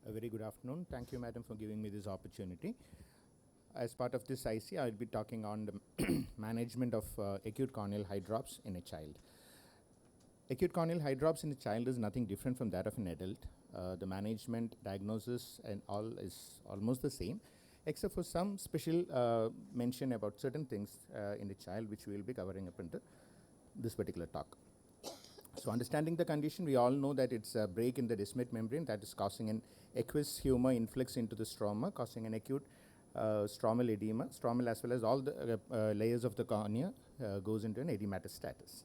A very good afternoon. Thank you, madam, for giving me this opportunity. As part of this IC, I will be talking on the management of acute corneal hydrops in a child. Acute corneal hydrops in a child is nothing different from that of an adult. The management, diagnosis, and all is almost the same, except for some special mention about certain things in the child, which we will be covering up in this particular talk. So understanding the condition, we all know that it's a break in the descemet membrane that is causing an aqueous humor influx into the stroma, causing an acute stromal edema. Stromal, as well as all the layers of the cornea, goes into an edematous status.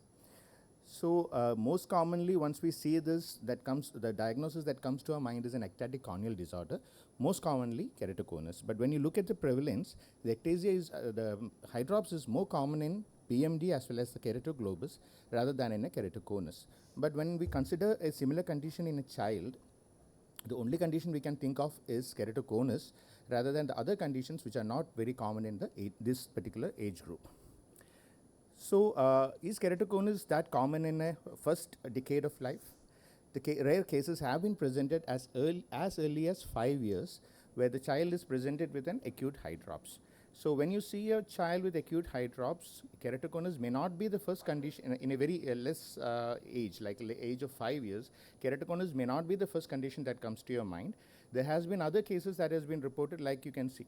So most commonly, once we see this, the diagnosis that comes to our mind is an ectatic corneal disorder, most commonly keratoconus. But when you look at the prevalence, the ectasia is the hydrops is more common in PMD as well as the keratoglobus rather than in a keratoconus. But when we consider a similar condition in a child, the only condition we can think of is keratoconus rather than the other conditions which are not very common in this particular age group. So is keratoconus that common in a first decade of life? The rare cases have been presented as early as 5 years, where the child is presented with an acute hydrops. So when you see a child with acute hydrops, keratoconus may not be the first condition in a very less age, like age of 5 years. Keratoconus may not be the first condition that comes to your mind. There has been other cases that has been reported, like you can see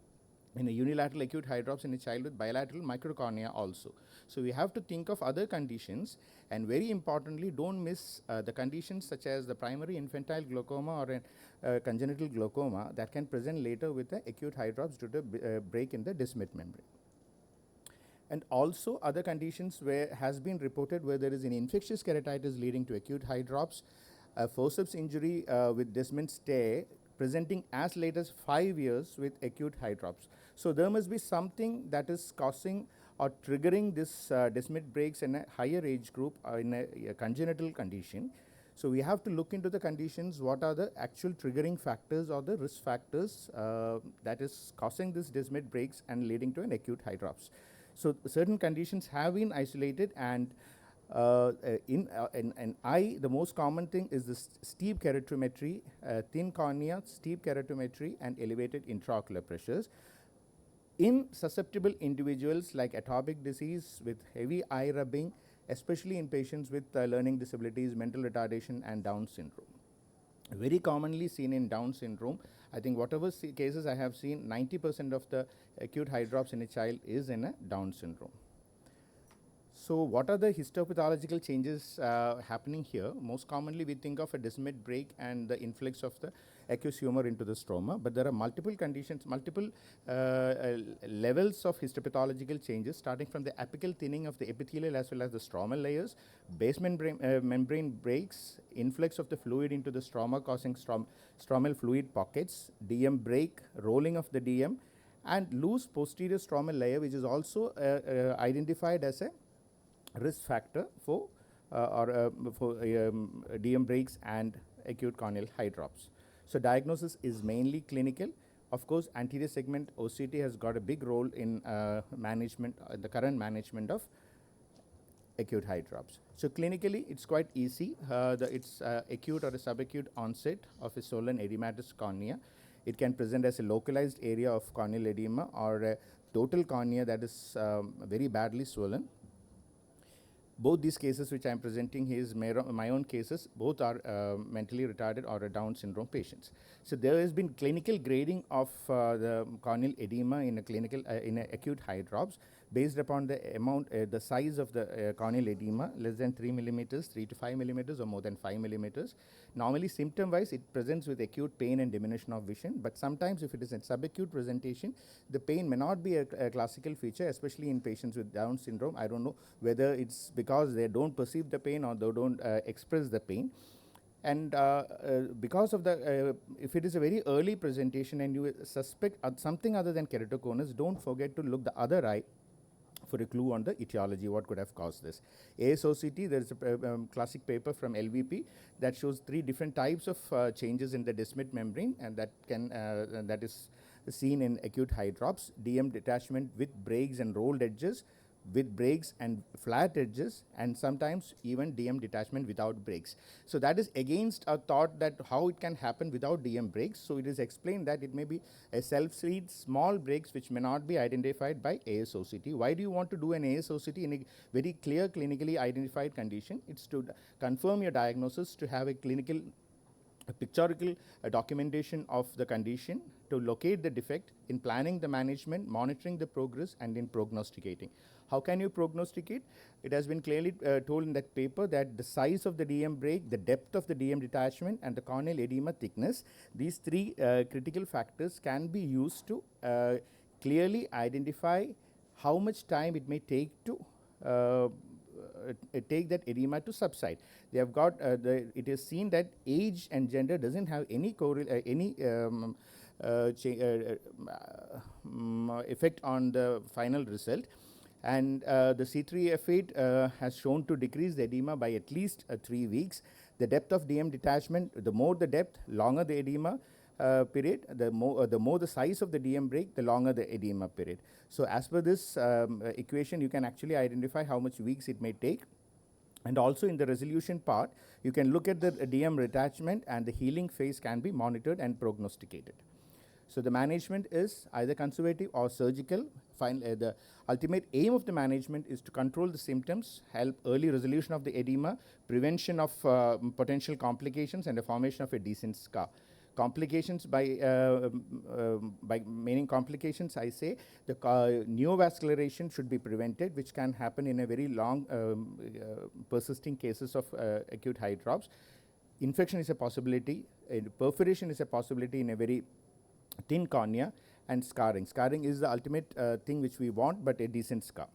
in a unilateral acute hydrops in a child with bilateral microcornea also. So we have to think of other conditions, and very importantly, don't miss the conditions such as the primary infantile glaucoma or a congenital glaucoma that can present later with the acute hydrops due to break in the descemet membrane. And also other conditions where has been reported where there is an infectious keratitis leading to acute hydrops, a forceps injury with descent stay presenting as late as 5 years with acute hydrops. So there must be something that is causing or triggering this descemet breaks in a higher age group in a congenital condition. So we have to look into the conditions, what are the actual triggering factors or the risk factors that is causing this descemet breaks and leading to an acute hydrops. So certain conditions have been isolated, and in eye, the most common thing is this steep keratometry, thin cornea, steep keratometry, and elevated intraocular pressures. In susceptible individuals like atopic disease with heavy eye rubbing, especially in patients with learning disabilities, mental retardation, and Down syndrome. Very commonly seen in Down syndrome. I think whatever cases I have seen, 90% of the acute hydrops in a child is in a Down syndrome. So what are the histopathological changes happening here? Most commonly we think of a descemet break and the influx of the aqueous humor into the stroma, but there are multiple conditions, multiple levels of histopathological changes, starting from the apical thinning of the epithelial as well as the stromal layers, basement membrane breaks, influx of the fluid into the stroma causing stromal fluid pockets, DM break, rolling of the DM, and loose posterior stromal layer, which is also identified as a risk factor for DM breaks and acute corneal hydrops. So diagnosis is mainly clinical. Of course, anterior segment OCT has got a big role in management, the current management of acute hydrops. So clinically, it's quite easy. It's acute or a subacute onset of a swollen edematous cornea. It can present as a localized area of corneal edema or a total cornea that is very badly swollen. Both these cases which I am presenting here is my own cases. Both are mentally retarded or Down syndrome patients. So there has been clinical grading of the corneal edema in a clinical in a acute hydrops based upon the amount, the size of the corneal edema, less than 3 millimeters, 3 to 5 millimeters, or more than 5 millimeters. Normally, symptom-wise, it presents with acute pain and diminution of vision. But sometimes, if it is a subacute presentation, the pain may not be a classical feature, especially in patients with Down syndrome. I don't know whether it's because they don't perceive the pain or they don't express the pain. And because of the, if it is a very early presentation and you suspect something other than keratoconus, don't forget to look the other eye for a clue on the etiology, what could have caused this. AIOS2025, there is a classic paper from LVP that shows 3 different types of changes in the descemet membrane, and that is seen in acute hydrops: DM detachment with breaks and rolled edges, with breaks and flat edges, and sometimes even DM detachment without breaks. So that is against a thought that how it can happen without DM breaks. So it is explained that it may be a self-seed small breaks which may not be identified by ASOCT. Why do you want to do an ASOCT in a very clear clinically identified condition? It's to confirm your diagnosis, to have a clinical a pictorial documentation of the condition, to locate the defect, in planning the management, monitoring the progress, and in prognosticating. How can you prognosticate? It has been clearly told in that paper that the size of the DM break, the depth of the DM detachment, and the corneal edema thickness, these three critical factors can be used to clearly identify how much time it may take to take that edema to subside. They have got it is seen that age and gender doesn't have any effect on the final result, and the C3F8 has shown to decrease the edema by at least 3 weeks. The depth of DM detachment, the more the depth, longer the edema period, the more the size of the DM break, the longer the edema period. So as per this equation, you can actually identify how much weeks it may take. And also in the resolution part, you can look at the DM detachment, and the healing phase can be monitored and prognosticated. So the management is either conservative or surgical. The ultimate aim of the management is to control the symptoms, help early resolution of the edema, prevention of potential complications, and the formation of a decent scar. Complications by meaning complications, I say the neovascularization should be prevented, which can happen in a very long persisting cases of acute hydrops. Infection is a possibility, perforation is a possibility in a very thin cornea, and scarring. Scarring is the ultimate thing which we want, but a decent scar.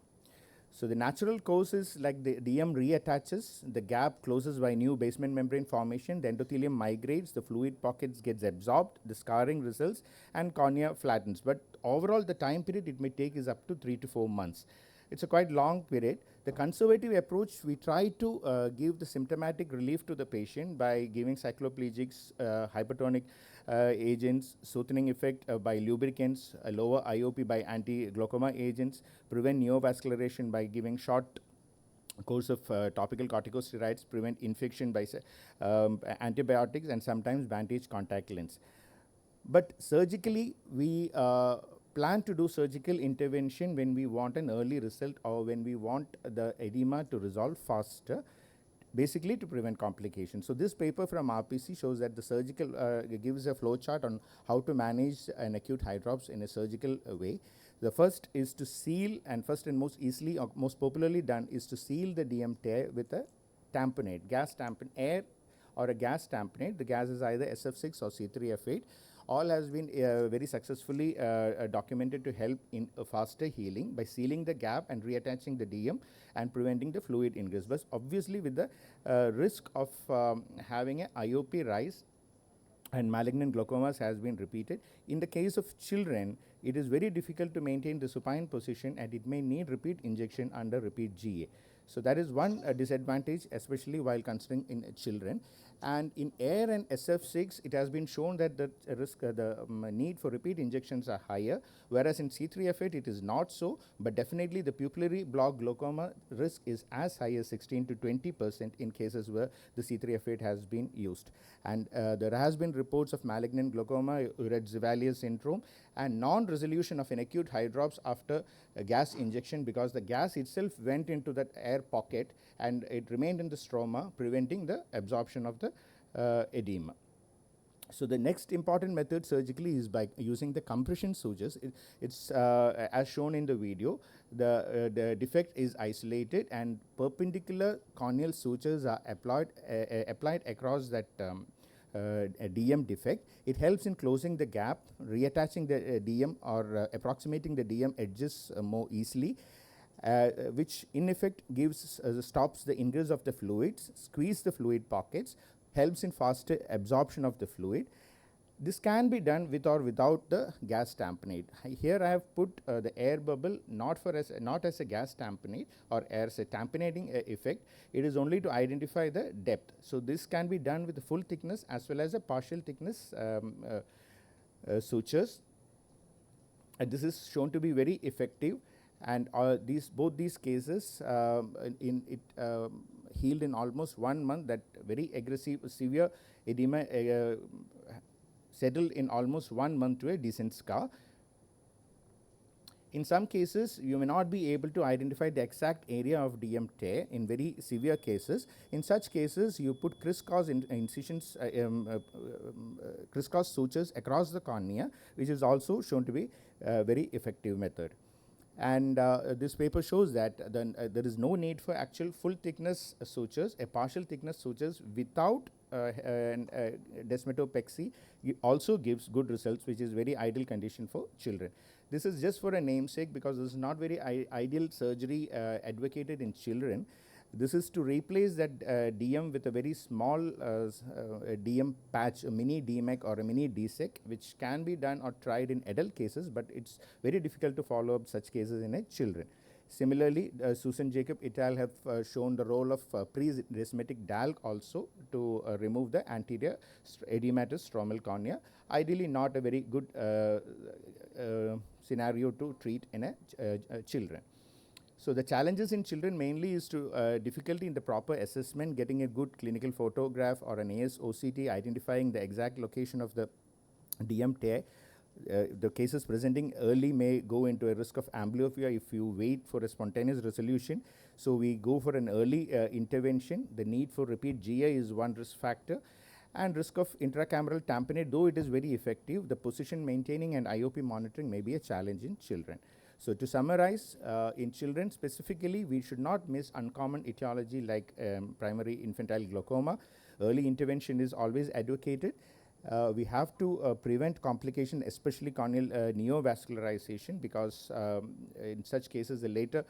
So the natural course is like the DM reattaches, the gap closes by new basement membrane formation, the endothelium migrates, the fluid pockets gets absorbed, the scarring results, and cornea flattens. But overall, the time period it may take is up to 3 to 4 months. It's a quite long period. The conservative approach, we try to give the symptomatic relief to the patient by giving cycloplegics, hypertonic agents, soothing effect by lubricants, lower IOP by anti-glaucoma agents, prevent neovascularization by giving short course of topical corticosteroids, prevent infection by antibiotics, and sometimes bandage contact lens. But surgically, we plan to do surgical intervention when we want an early result or when we want the edema to resolve faster, basically to prevent complications. So this paper from RPC shows that the surgical gives a flow chart on how to manage an acute hydrops in a surgical way. The first is to seal, and first and most easily or most popularly done is to seal the DM tear with a tamponade, gas tamponade, air or a gas tamponade. The gas is either SF6 or C3F8. All has been very successfully documented to help in a faster healing by sealing the gap and reattaching the DM and preventing the fluid ingress. But obviously with the risk of having an IOP rise and malignant glaucomas has been repeated. In the case of children, it is very difficult to maintain the supine position, and it may need repeat injection under repeat GA. So that is one disadvantage, especially while considering in children. And in AIR and SF6, it has been shown that the risk, need for repeat injections are higher, whereas in C3F8 it is not so, but definitely the pupillary block glaucoma risk is as high as 16 to 20% in cases where the C3F8 has been used. And there has been reports of malignant glaucoma, Uret-Zivalier syndrome, and non-resolution of an acute hydrops after a gas injection, because the gas itself went into that air pocket and it remained in the stroma, preventing the absorption of the edema. So the next important method surgically is by using the compression sutures. It's as shown in the video, the defect is isolated and perpendicular corneal sutures are applied across that DM defect. It helps in closing the gap, reattaching the DM or approximating the DM edges more easily, which in effect gives stops the ingress of the fluids, squeeze the fluid pockets, helps in faster absorption of the fluid. This can be done with or without the gas tamponade. Here I have put the air bubble not as a gas tamponade or as a tamponating effect. It is only to identify the depth. So this can be done with the full thickness as well as a partial thickness sutures. And this is shown to be very effective. And both these cases healed in almost 1 month. That very aggressive, severe edema settled in almost 1 month to a decent scar. In some cases, you may not be able to identify the exact area of DM tear in very severe cases. In such cases, you put crisscross incisions, crisscross sutures across the cornea, which is also shown to be a very effective method. And this paper shows that there is no need for actual full thickness sutures. A partial thickness sutures without desmetopexy also gives good results, which is very ideal condition for children. This is just for a namesake because this is not very ideal surgery advocated in children. This is to replace that DM with a very small DM patch, a mini DMEC or a mini DSEC, which can be done or tried in adult cases, but it's very difficult to follow up such cases in a children. Similarly, Susan Jacob et al. Have shown the role of pre-desmetic DALC also to remove the anterior edematous stromal cornea. Ideally, not a very good scenario to treat in a children. So the challenges in children mainly is to difficulty in the proper assessment, getting a good clinical photograph or an AIOS2025, identifying the exact location of the DM tear. The cases presenting early may go into a risk of amblyopia if you wait for a spontaneous resolution. So we go for an early intervention. The need for repeat GI is one risk factor. And risk of intracameral tamponade, though it is very effective, the position maintaining and IOP monitoring may be a challenge in children. So to summarize, in children specifically, we should not miss uncommon etiology like primary infantile glaucoma. Early intervention is always advocated. We have to prevent complication, especially corneal neovascularization, because in such cases the later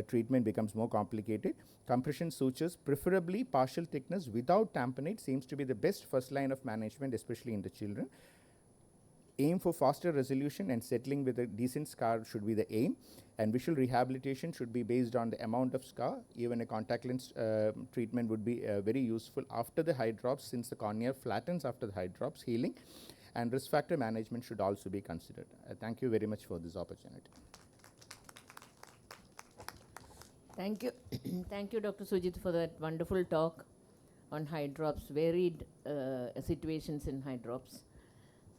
treatment becomes more complicated. Compression sutures, preferably partial thickness without tamponade, seems to be the best first line of management, especially in the children. Aim for faster resolution and settling with a decent scar should be the aim, and visual rehabilitation should be based on the amount of scar. Even a contact lens treatment would be very useful after the hydrops, since the cornea flattens after the hydrops healing, and risk factor management should also be considered. Thank you very much for this opportunity. Thank you. Thank you, Dr. Sujith, for that wonderful talk on hydrops, varied situations in hydrops.